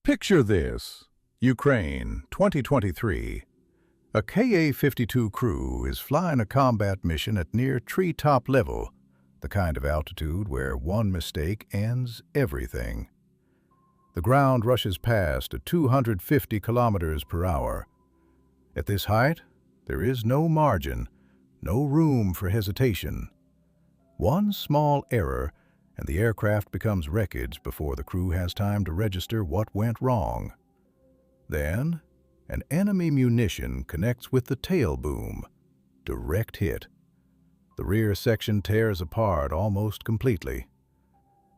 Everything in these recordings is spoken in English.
Picture this. Ukraine, 2023. A Ka-52 crew is flying a combat mission at near treetop level, the kind of altitude where one mistake ends everything. The ground rushes past at 250 kilometers per hour. At this height, there is no margin, no room for hesitation. One small error, and the aircraft becomes wreckage before the crew has time to register what went wrong. Then, an enemy munition connects with the tail boom. Direct hit. The rear section tears apart almost completely.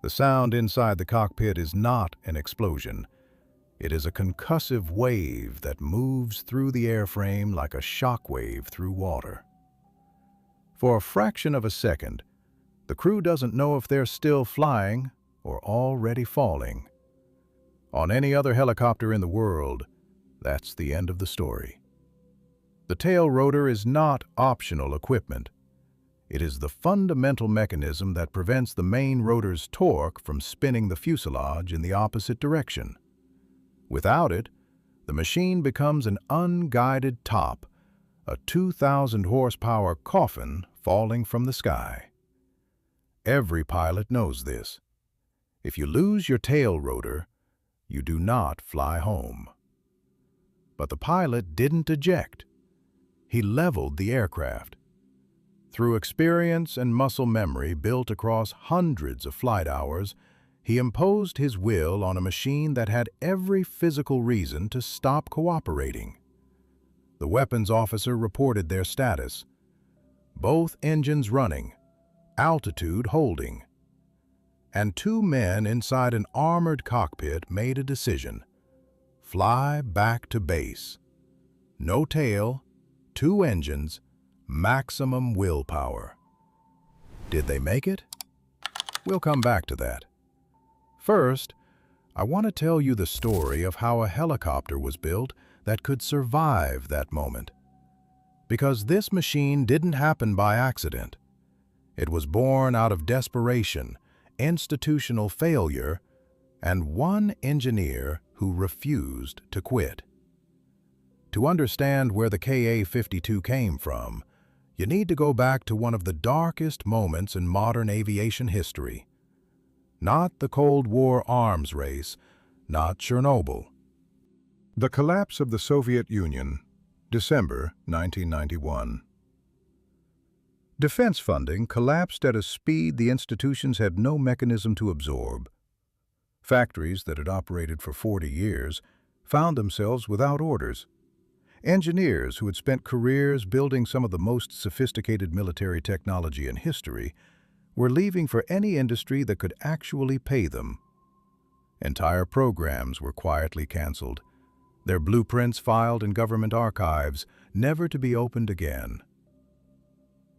The sound inside the cockpit is not an explosion. It is a concussive wave that moves through the airframe like a shock wave through water. For a fraction of a second, the crew doesn't know if they're still flying or already falling. On any other helicopter in the world, that's the end of the story. The tail rotor is not optional equipment. It is the fundamental mechanism that prevents the main rotor's torque from spinning the fuselage in the opposite direction. Without it, the machine becomes an unguided top, a 2,000 horsepower coffin falling from the sky. Every pilot knows this. If you lose your tail rotor, you do not fly home. But the pilot didn't eject. He leveled the aircraft. Through experience and muscle memory built across hundreds of flight hours, he imposed his will on a machine that had every physical reason to stop cooperating. The weapons officer reported their status. Both engines running, altitude holding. And two men inside an armored cockpit made a decision. Fly back to base. No tail, two engines, maximum willpower. Did they make it? We'll come back to that. First, I want to tell you the story of how a helicopter was built that could survive that moment. Because this machine didn't happen by accident. It was born out of desperation, institutional failure, and one engineer who refused to quit. To understand where the Ka-52 came from, you need to go back to one of the darkest moments in modern aviation history. Not the Cold War arms race, not Chernobyl. The collapse of the Soviet Union, December 1991. Defense funding collapsed at a speed the institutions had no mechanism to absorb. Factories that had operated for 40 years found themselves without orders. Engineers who had spent careers building some of the most sophisticated military technology in history were leaving for any industry that could actually pay them. Entire programs were quietly canceled, their blueprints filed in government archives, never to be opened again.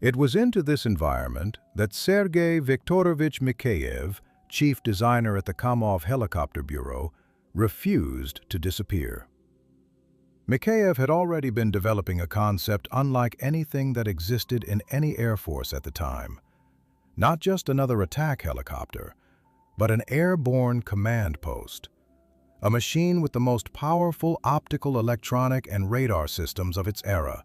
It was into this environment that Sergei Viktorovich Mikheyev, chief designer at the Kamov Helicopter Bureau, refused to disappear. Mikheyev had already been developing a concept unlike anything that existed in any air force at the time. Not just another attack helicopter, but an airborne command post. A machine with the most powerful optical, electronic, and radar systems of its era.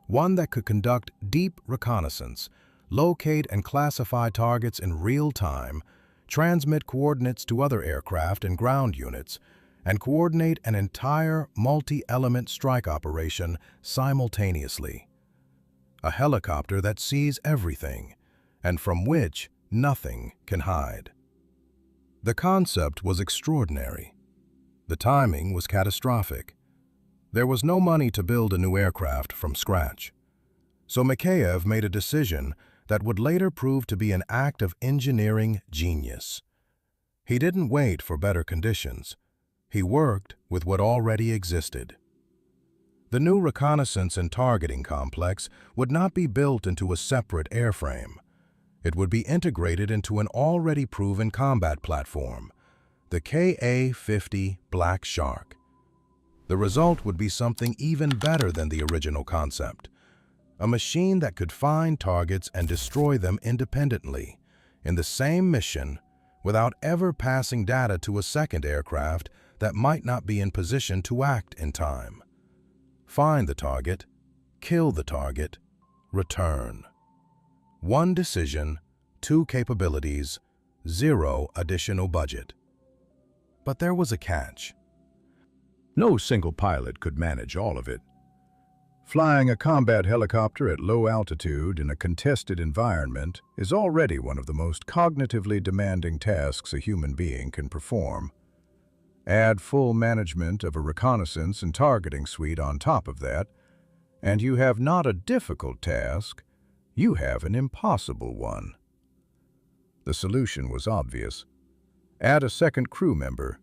One that could conduct deep reconnaissance, locate and classify targets in real time, transmit coordinates to other aircraft and ground units, and coordinate an entire multi-element strike operation simultaneously. A helicopter that sees everything, and from which nothing can hide. The concept was extraordinary. The timing was catastrophic. There was no money to build a new aircraft from scratch. So Mikheyev made a decision that would later prove to be an act of engineering genius. He didn't wait for better conditions. He worked with what already existed. The new reconnaissance and targeting complex would not be built into a separate airframe. It would be integrated into an already proven combat platform, the Ka-50 Black Shark. The result would be something even better than the original concept, a machine that could find targets and destroy them independently, in the same mission, without ever passing data to a second aircraft that might not be in position to act in time. Find the target, kill the target, return. One decision, two capabilities, zero additional budget. But there was a catch. No single pilot could manage all of it. Flying a combat helicopter at low altitude in a contested environment is already one of the most cognitively demanding tasks a human being can perform. Add full management of a reconnaissance and targeting suite on top of that, and you have not a difficult task, you have an impossible one. The solution was obvious. Add a second crew member,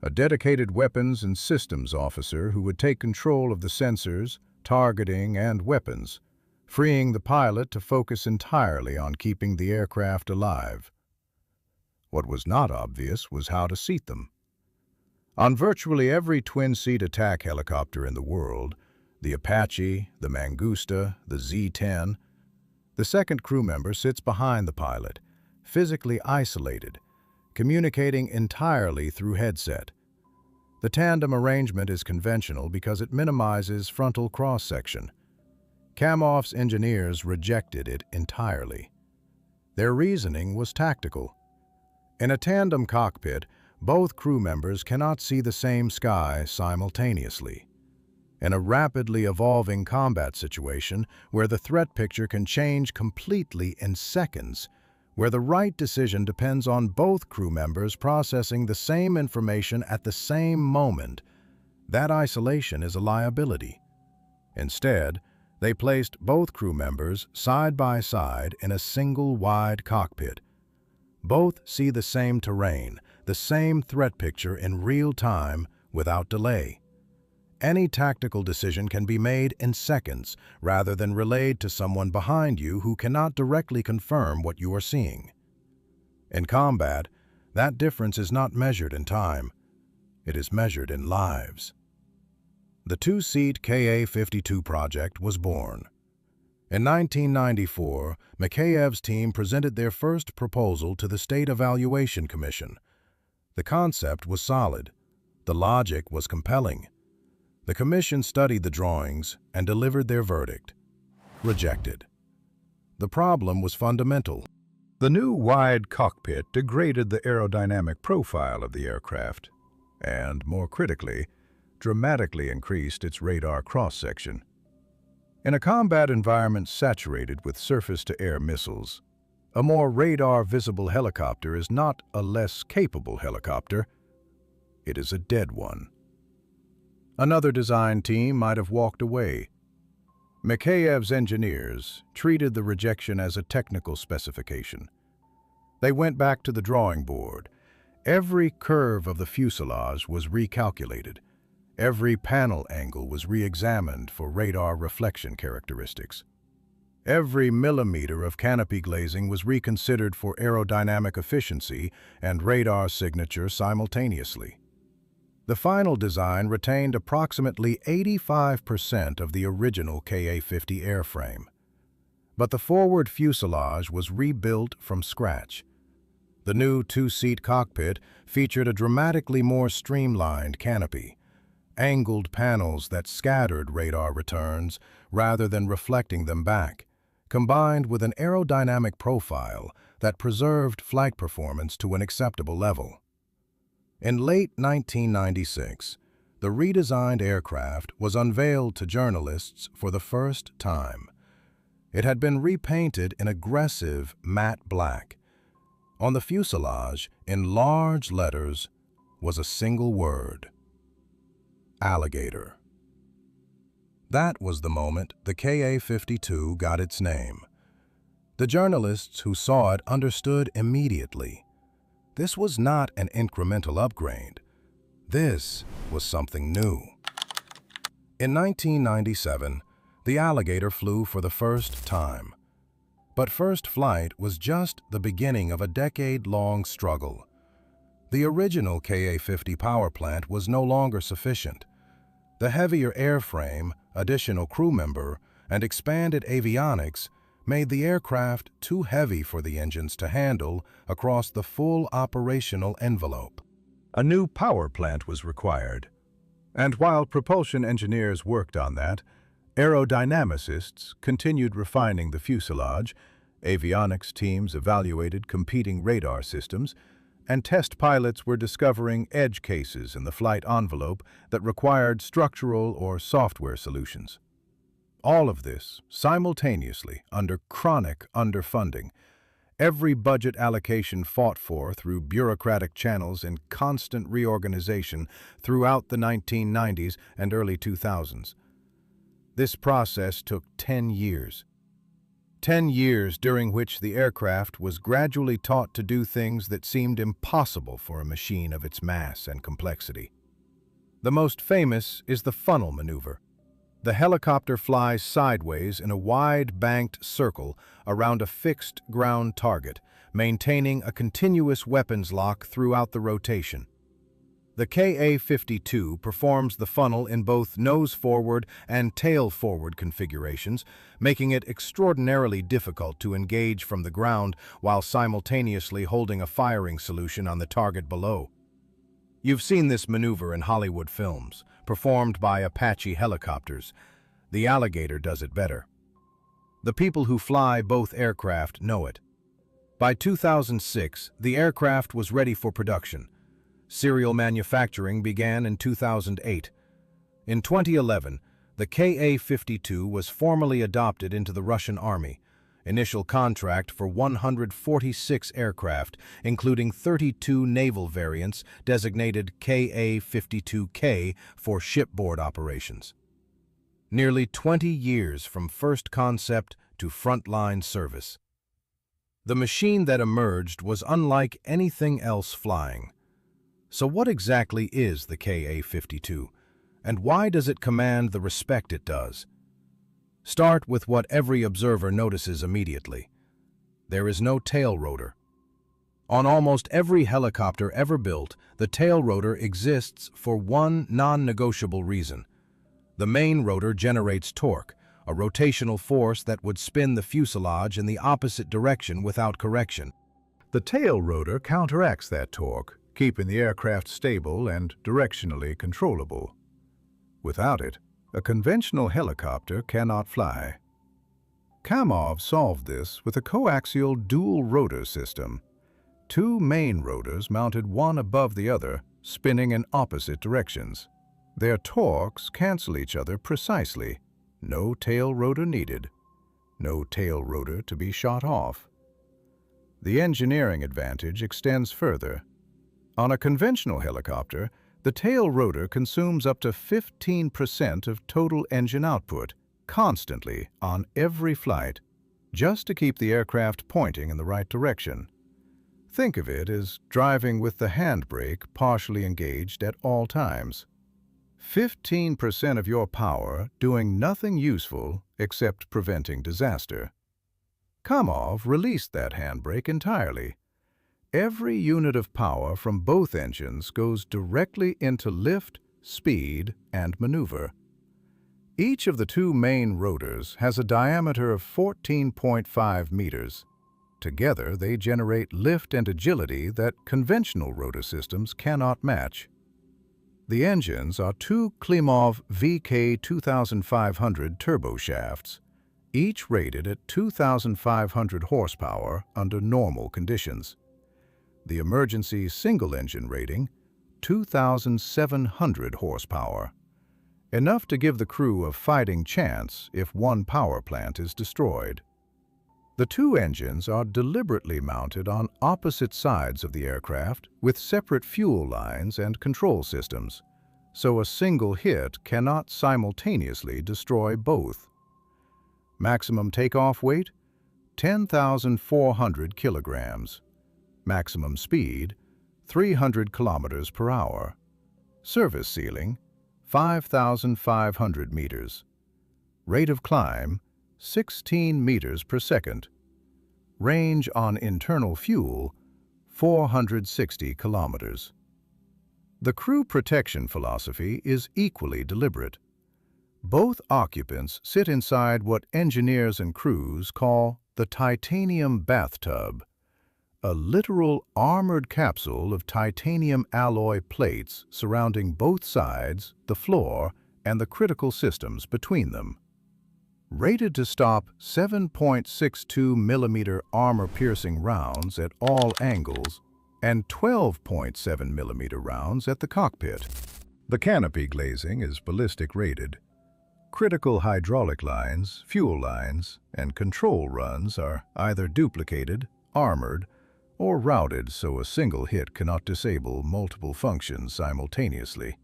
a dedicated weapons and systems officer who would take control of the sensors, targeting, and weapons, freeing the pilot to focus entirely on keeping the aircraft alive. What was not obvious was how to seat them. On virtually every twin-seat attack helicopter in the world, the Apache, the Mangusta, the Z-10, the second crew member sits behind the pilot, physically isolated, communicating entirely through headset. The tandem arrangement is conventional because it minimizes frontal cross-section. Kamov's engineers rejected it entirely. Their reasoning was tactical. In a tandem cockpit, both crew members cannot see the same sky simultaneously. In a rapidly evolving combat situation where the threat picture can change completely in seconds, where the right decision depends on both crew members processing the same information at the same moment, that isolation is a liability. Instead, they placed both crew members side by side in a single wide cockpit. Both see the same terrain, the same threat picture in real time without delay. Any tactical decision can be made in seconds rather than relayed to someone behind you who cannot directly confirm what you are seeing. In combat, that difference is not measured in time. It is measured in lives. The two-seat Ka-52 project was born. In 1994, Mikheyev's team presented their first proposal to the State Evaluation Commission. The concept was solid. The logic was compelling. The commission studied the drawings and delivered their verdict. Rejected. The problem was fundamental. The new wide cockpit degraded the aerodynamic profile of the aircraft and, more critically, dramatically increased its radar cross-section. In a combat environment saturated with surface-to-air missiles, a more radar-visible helicopter is not a less capable helicopter. It is a dead one. Another design team might have walked away. Mikheyev's engineers treated the rejection as a technical specification. They went back to the drawing board. Every curve of the fuselage was recalculated. Every panel angle was re-examined for radar reflection characteristics. Every millimeter of canopy glazing was reconsidered for aerodynamic efficiency and radar signature simultaneously. The final design retained approximately 85% of the original Ka-50 airframe, but the forward fuselage was rebuilt from scratch. The new two-seat cockpit featured a dramatically more streamlined canopy, angled panels that scattered radar returns rather than reflecting them back, combined with an aerodynamic profile that preserved flight performance to an acceptable level. In late 1996, the redesigned aircraft was unveiled to journalists for the first time. It had been repainted in aggressive matte black. On the fuselage, in large letters, was a single word: Alligator. That was the moment the Ka-52 got its name. The journalists who saw it understood immediately. This was not an incremental upgrade. This was something new. In 1997, the Alligator flew for the first time. But first flight was just the beginning of a decade-long struggle. The original Ka-50 power plant was no longer sufficient. The heavier airframe, additional crew member, and expanded avionics made the aircraft too heavy for the engines to handle across the full operational envelope. A new power plant was required. And while propulsion engineers worked on that, aerodynamicists continued refining the fuselage, avionics teams evaluated competing radar systems, and test pilots were discovering edge cases in the flight envelope that required structural or software solutions. All of this simultaneously under chronic underfunding, every budget allocation fought for through bureaucratic channels in constant reorganization throughout the 1990s and early 2000s. This process took 10 years. 10 years during which the aircraft was gradually taught to do things that seemed impossible for a machine of its mass and complexity. The most famous is the funnel maneuver. The helicopter flies sideways in a wide banked circle around a fixed ground target, maintaining a continuous weapons lock throughout the rotation. The Ka-52 performs the funnel in both nose-forward and tail-forward configurations, making it extraordinarily difficult to engage from the ground while simultaneously holding a firing solution on the target below. You've seen this maneuver in Hollywood films, performed by Apache helicopters. The Alligator does it better. The people who fly both aircraft know it. By 2006, the aircraft was ready for production. Serial manufacturing began in 2008. In 2011, the Ka-52 was formally adopted into the Russian Army. Initial contract for 146 aircraft, including 32 naval variants designated Ka-52K for shipboard operations. Nearly 20 years from first concept to frontline service. The machine that emerged was unlike anything else flying. So what exactly is the Ka-52, and why does it command the respect it does? Start with what every observer notices immediately. There is no tail rotor. On almost every helicopter ever built, the tail rotor exists for one non-negotiable reason. The main rotor generates torque, a rotational force that would spin the fuselage in the opposite direction without correction. The tail rotor counteracts that torque, keeping the aircraft stable and directionally controllable. Without it, a conventional helicopter cannot fly. Kamov solved this with a coaxial dual rotor system. Two main rotors mounted one above the other, spinning in opposite directions. Their torques cancel each other precisely. No tail rotor needed. No tail rotor to be shot off. The engineering advantage extends further. On a conventional helicopter, the tail rotor consumes up to 15% of total engine output, constantly on every flight, just to keep the aircraft pointing in the right direction. Think of it as driving with the handbrake partially engaged at all times. 15% of your power doing nothing useful except preventing disaster. Kamov released that handbrake entirely. Every unit of power from both engines goes directly into lift, speed, and maneuver. Each of the two main rotors has a diameter of 14.5 meters. Together, they generate lift and agility that conventional rotor systems cannot match. The engines are two Kamov Vikhr 2500 turboshafts, each rated at 2,500 horsepower under normal conditions. The emergency single-engine rating, 2,700 horsepower. Enough to give the crew a fighting chance if one power plant is destroyed. The two engines are deliberately mounted on opposite sides of the aircraft with separate fuel lines and control systems, so a single hit cannot simultaneously destroy both. Maximum takeoff weight, 10,400 kilograms. Maximum speed, 300 kilometers per hour. Service ceiling, 5,500 meters. Rate of climb, 16 meters per second. Range on internal fuel, 460 kilometers. The crew protection philosophy is equally deliberate. Both occupants sit inside what engineers and crews call the titanium bathtub, a literal armored capsule of titanium alloy plates surrounding both sides, the floor, and the critical systems between them. Rated to stop 7.62 millimeter armor-piercing rounds at all angles and 12.7 millimeter rounds at the cockpit. The canopy glazing is ballistic rated. Critical hydraulic lines, fuel lines, and control runs are either duplicated, armored, or routed so a single hit cannot disable multiple functions simultaneously.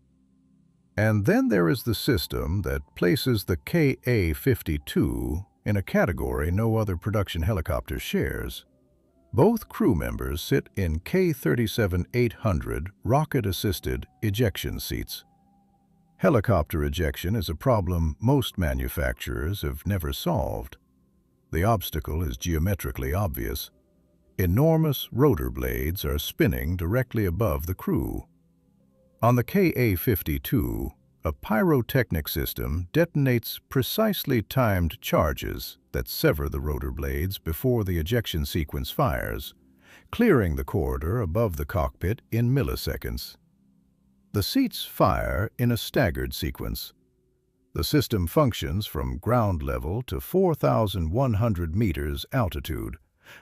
And then there is the system that places the Ka-52 in a category no other production helicopter shares. Both crew members sit in K-37-800 rocket-assisted ejection seats. Helicopter ejection is a problem most manufacturers have never solved. The obstacle is geometrically obvious. Enormous rotor blades are spinning directly above the crew. On the Ka-52, a pyrotechnic system detonates precisely timed charges that sever the rotor blades before the ejection sequence fires, clearing the corridor above the cockpit in milliseconds. The seats fire in a staggered sequence. The system functions from ground level to 4,100 meters altitude,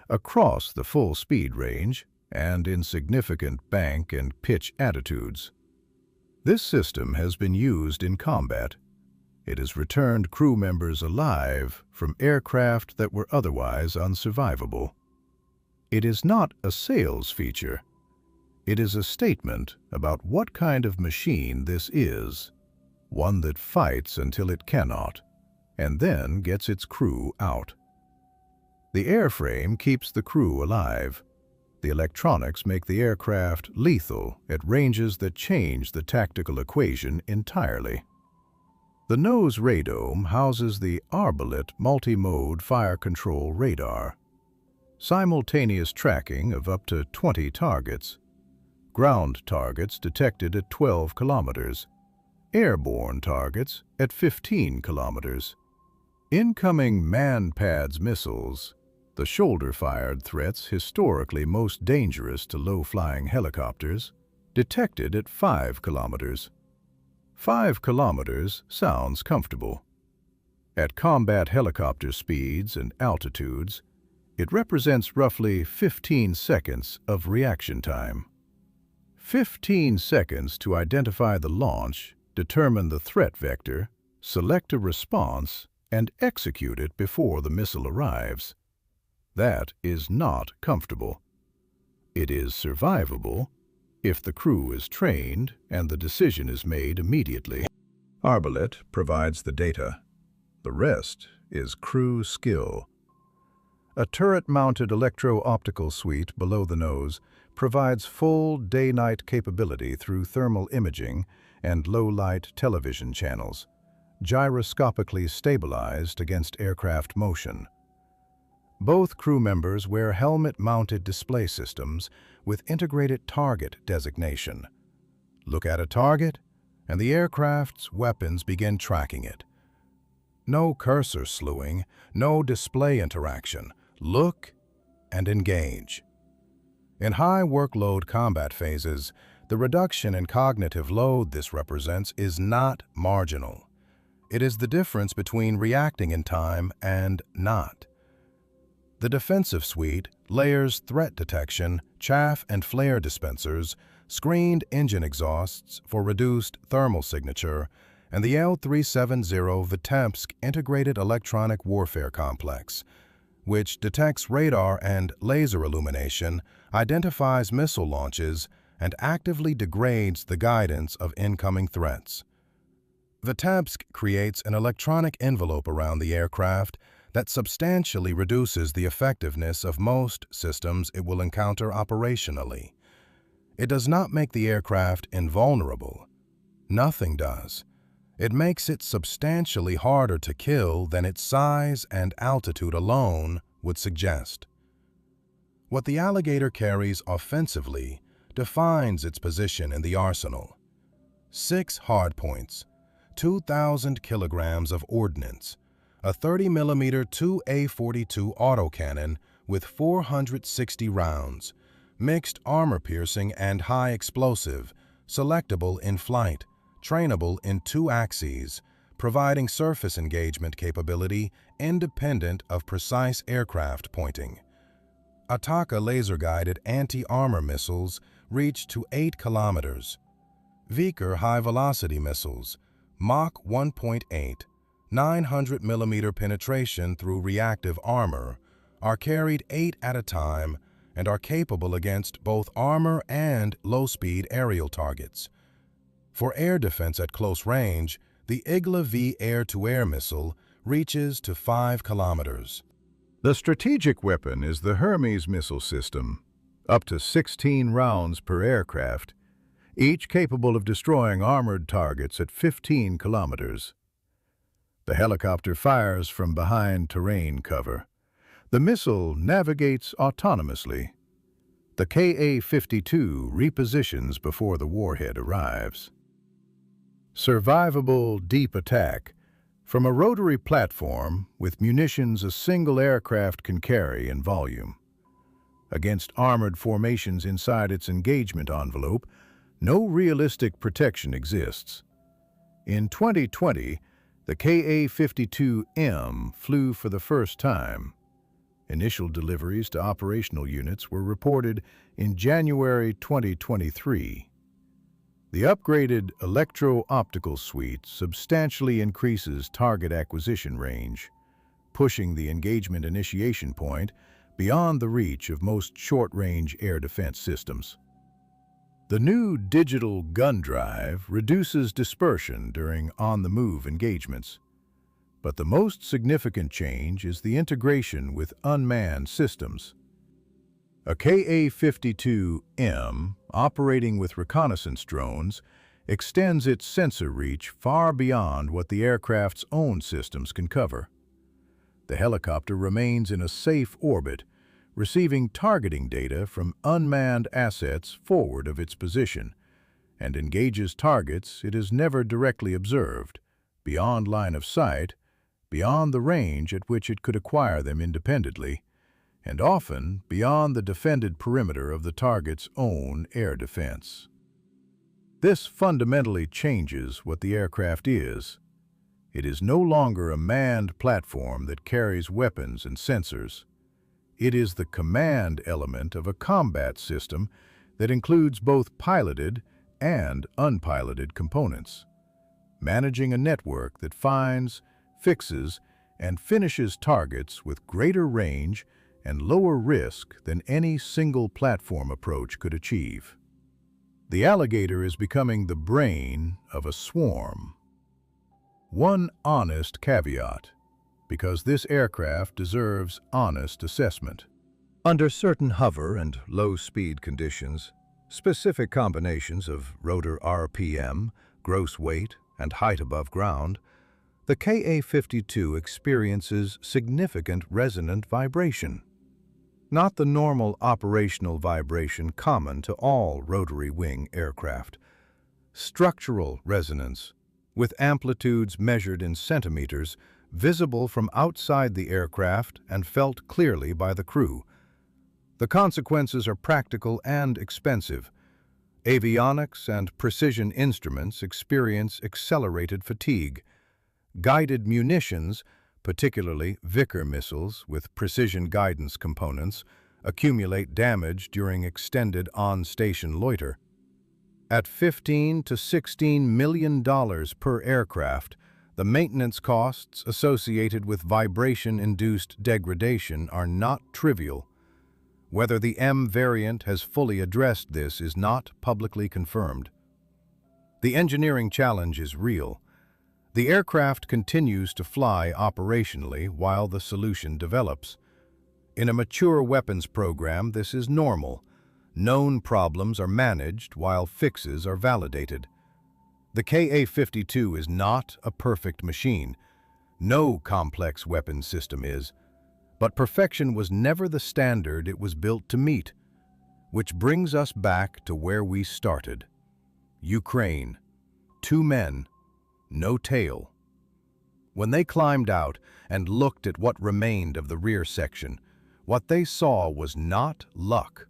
across the full speed range, and in significant bank and pitch attitudes. This system has been used in combat. It has returned crew members alive from aircraft that were otherwise unsurvivable. It is not a sales feature. It is a statement about what kind of machine this is, one that fights until it cannot, and then gets its crew out. The airframe keeps the crew alive. The electronics make the aircraft lethal at ranges that change the tactical equation entirely. The nose radome houses the Arbalete multi-mode fire control radar, simultaneous tracking of up to 20 targets, ground targets detected at 12 kilometers, airborne targets at 15 kilometers, incoming man-pads missiles, the shoulder-fired threats historically most dangerous to low-flying helicopters, detected at 5 kilometers. 5 kilometers sounds comfortable. At combat helicopter speeds and altitudes, it represents roughly 15 seconds of reaction time. 15 seconds to identify the launch, determine the threat vector, select a response, and execute it before the missile arrives. That is not comfortable. It is survivable if the crew is trained and the decision is made immediately. Arbalete provides the data. The rest is crew skill. A turret-mounted electro-optical suite below the nose provides full day-night capability through thermal imaging and low-light television channels, gyroscopically stabilized against aircraft motion. Both crew members wear helmet-mounted display systems with integrated target designation. Look at a target, and the aircraft's weapons begin tracking it. No cursor slewing, no display interaction. Look and engage. In high workload combat phases, the reduction in cognitive load this represents is not marginal. It is the difference between reacting in time and not. The defensive suite layers threat detection, chaff and flare dispensers, screened engine exhausts for reduced thermal signature, and the L-370 Vitebsk Integrated Electronic Warfare Complex, which detects radar and laser illumination, identifies missile launches, and actively degrades the guidance of incoming threats. Vitebsk creates an electronic envelope around the aircraft that substantially reduces the effectiveness of most systems it will encounter operationally. It does not make the aircraft invulnerable. Nothing does. It makes it substantially harder to kill than its size and altitude alone would suggest. What the Alligator carries offensively defines its position in the arsenal. 6 hardpoints, 2,000 kilograms of ordnance, a 30mm 2A42 autocannon with 460 rounds, mixed armor-piercing and high-explosive, selectable in flight, trainable in 2 axes, providing surface engagement capability independent of precise aircraft pointing. Ataka laser-guided anti-armor missiles reach to 8 kilometers. Vikhr high-velocity missiles, Mach 1.8, 900 mm penetration through reactive armor, are carried 8 at a time and are capable against both armor and low-speed aerial targets. For air defense at close range, the Igla V air-to-air missile reaches to 5 kilometers. The strategic weapon is the Hermes missile system, up to 16 rounds per aircraft, each capable of destroying armored targets at 15 kilometers. The helicopter fires from behind terrain cover. The missile navigates autonomously. The Ka-52 repositions before the warhead arrives. Survivable deep attack. From a rotary platform with munitions a single aircraft can carry in volume. Against armored formations inside its engagement envelope, no realistic protection exists. In 2020, the Ka-52M flew for the first time. Initial deliveries to operational units were reported in January 2023. The upgraded electro-optical suite substantially increases target acquisition range, pushing the engagement initiation point beyond the reach of most short-range air defense systems. The new digital gun drive reduces dispersion during on-the-move engagements, but the most significant change is the integration with unmanned systems. A Ka-52M, operating with reconnaissance drones, extends its sensor reach far beyond what the aircraft's own systems can cover. The helicopter remains in a safe orbit, receiving targeting data from unmanned assets forward of its position, and engages targets it has never directly observed, beyond line of sight, beyond the range at which it could acquire them independently, and often beyond the defended perimeter of the target's own air defense. This fundamentally changes what the aircraft is. It is no longer a manned platform that carries weapons and sensors. It is the command element of a combat system that includes both piloted and unpiloted components, managing a network that finds, fixes, and finishes targets with greater range and lower risk than any single platform approach could achieve. The Alligator is becoming the brain of a swarm. One honest caveat, because this aircraft deserves honest assessment. Under certain hover and low-speed conditions, specific combinations of rotor RPM, gross weight, and height above ground, the Ka-52 experiences significant resonant vibration. Not the normal operational vibration common to all rotary wing aircraft. Structural resonance, with amplitudes measured in centimeters, visible from outside the aircraft and felt clearly by the crew. The consequences are practical and expensive. Avionics and precision instruments experience accelerated fatigue. Guided munitions, particularly Vikhr missiles with precision guidance components, accumulate damage during extended on-station loiter. At $15 to $16 million per aircraft, the maintenance costs associated with vibration-induced degradation are not trivial. Whether the M variant has fully addressed this is not publicly confirmed. The engineering challenge is real. The aircraft continues to fly operationally while the solution develops. In a mature weapons program, this is normal. Known problems are managed while fixes are validated. The Ka-52 is not a perfect machine. No complex weapons system is. But perfection was never the standard it was built to meet. Which brings us back to where we started. Ukraine. 2 men. No tail. When they climbed out and looked at what remained of the rear section, What they saw was not luck.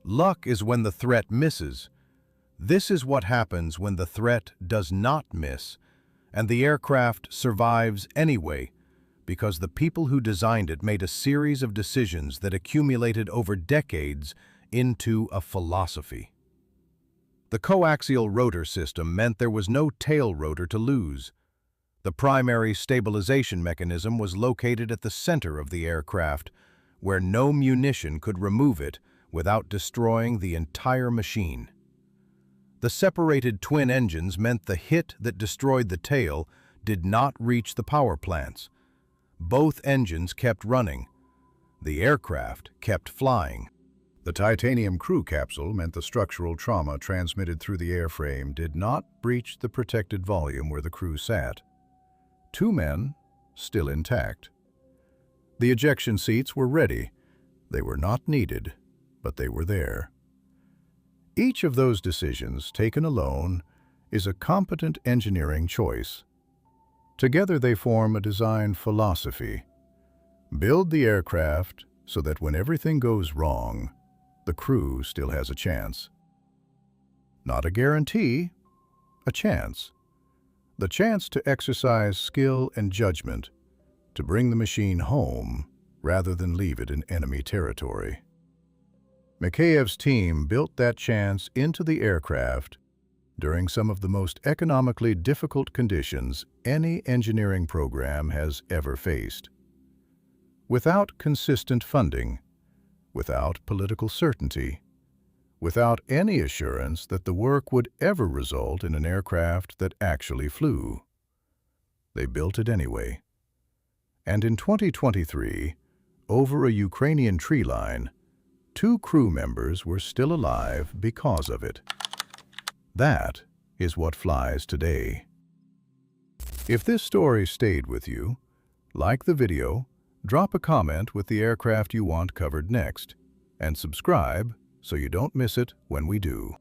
Luck is when the threat misses. This is what happens when the threat does not miss, and the aircraft survives anyway, because the people who designed it made a series of decisions that accumulated over decades into a philosophy. The coaxial rotor system meant there was no tail rotor to lose. The primary stabilization mechanism was located at the center of the aircraft, where no munition could remove it without destroying the entire machine. The separated twin engines meant the hit that destroyed the tail did not reach the power plants. Both engines kept running. The aircraft kept flying. The titanium crew capsule meant the structural trauma transmitted through the airframe did not breach the protected volume where the crew sat. 2 men, still intact. The ejection seats were ready. They were not needed, but they were there. Each of those decisions, taken alone, is a competent engineering choice. Together they form a design philosophy. Build the aircraft so that when everything goes wrong, the crew still has a chance. Not a guarantee, a chance. The chance to exercise skill and judgment, to bring the machine home rather than leave it in enemy territory. Mikhaiev's team built that chance into the aircraft during some of the most economically difficult conditions any engineering program has ever faced. Without consistent funding, without political certainty, without any assurance that the work would ever result in an aircraft that actually flew, they built it anyway. And in 2023, over a Ukrainian tree line, 2 crew members were still alive because of it. That is what flies today. If this story stayed with you, like the video, drop a comment with the aircraft you want covered next, and subscribe so you don't miss it when we do.